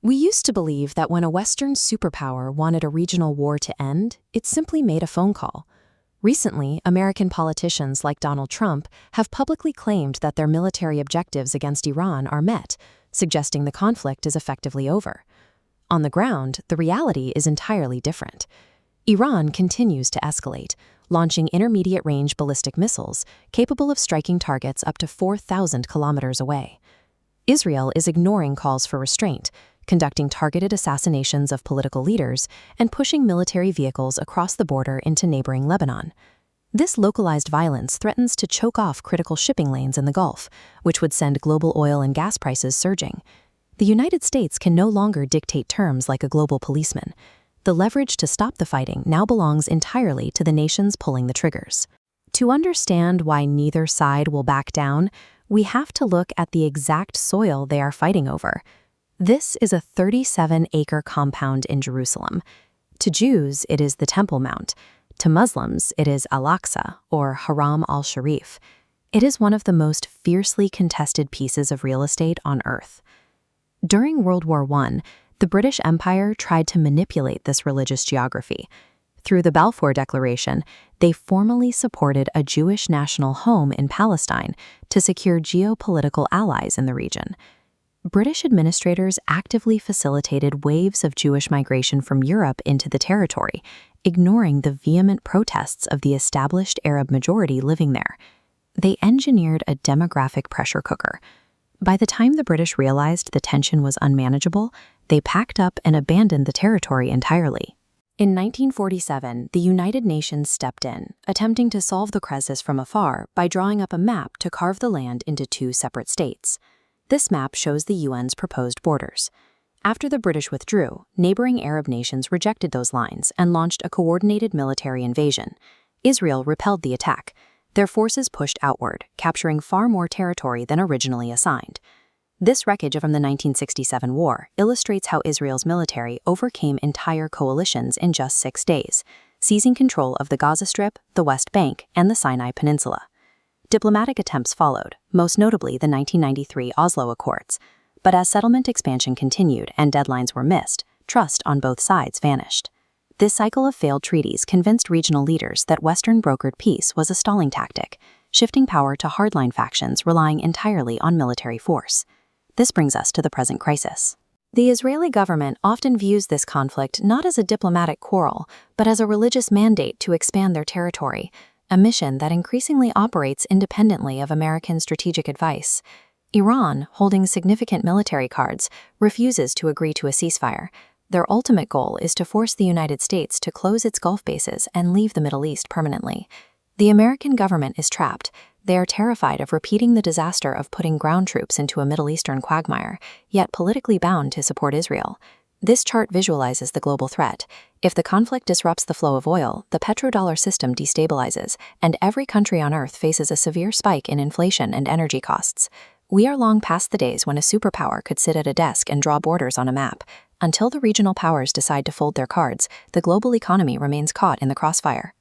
We used to believe that when a Western superpower wanted a regional war to end, it simply made a phone call. Recently, American politicians like Donald Trump have publicly claimed that their military objectives against Iran are met, suggesting the conflict is effectively over. On the ground, the reality is entirely different. Iran continues to escalate, launching intermediate-range ballistic missiles capable of striking targets up to 4,000 kilometers away. Israel is ignoring calls for restraint, conducting targeted assassinations of political leaders and pushing military vehicles across the border into neighboring Lebanon. This localized violence threatens to choke off critical shipping lanes in the Gulf, which would send global oil and gas prices surging. The United States can no longer dictate terms like a global policeman. The leverage to stop the fighting now belongs entirely to the nations pulling the triggers. To understand why neither side will back down, we have to look at the exact soil they are fighting over. This is a 37-acre compound in Jerusalem. To Jews, it is the Temple Mount. To Muslims, it is Al-Aqsa, or Haram al-Sharif. It is one of the most fiercely contested pieces of real estate on Earth. During World War I, the British Empire tried to manipulate this religious geography. Through the Balfour Declaration, they formally supported a Jewish national home in Palestine to secure geopolitical allies in the region. British administrators actively facilitated waves of Jewish migration from Europe into the territory, ignoring the vehement protests of the established Arab majority living there. They engineered a demographic pressure cooker. By the time the British realized the tension was unmanageable, they packed up and abandoned the territory entirely. In 1947, the United Nations stepped in, attempting to solve the crisis from afar by drawing up a map to carve the land into two separate states. This map shows the UN's proposed borders. After the British withdrew, neighboring Arab nations rejected those lines and launched a coordinated military invasion. Israel repelled the attack. Their forces pushed outward, capturing far more territory than originally assigned. This wreckage from the 1967 war illustrates how Israel's military overcame entire coalitions in just 6 days, seizing control of the Gaza Strip, the West Bank, and the Sinai Peninsula. Diplomatic attempts followed, most notably the 1993 Oslo Accords. But as settlement expansion continued and deadlines were missed, trust on both sides vanished. This cycle of failed treaties convinced regional leaders that Western-brokered peace was a stalling tactic, shifting power to hardline factions relying entirely on military force. This brings us to the present crisis. The Israeli government often views this conflict not as a diplomatic quarrel, but as a religious mandate to expand their territory, a mission that increasingly operates independently of American strategic advice. Iran, holding significant military cards, refuses to agree to a ceasefire. Their ultimate goal is to force the United States to close its Gulf bases and leave the Middle East permanently. The American government is trapped. They are terrified of repeating the disaster of putting ground troops into a Middle Eastern quagmire, yet politically bound to support Israel. This chart visualizes the global threat. If the conflict disrupts the flow of oil, the petrodollar system destabilizes, and every country on Earth faces a severe spike in inflation and energy costs. We are long past the days when a superpower could sit at a desk and draw borders on a map. Until the regional powers decide to fold their cards, the global economy remains caught in the crossfire.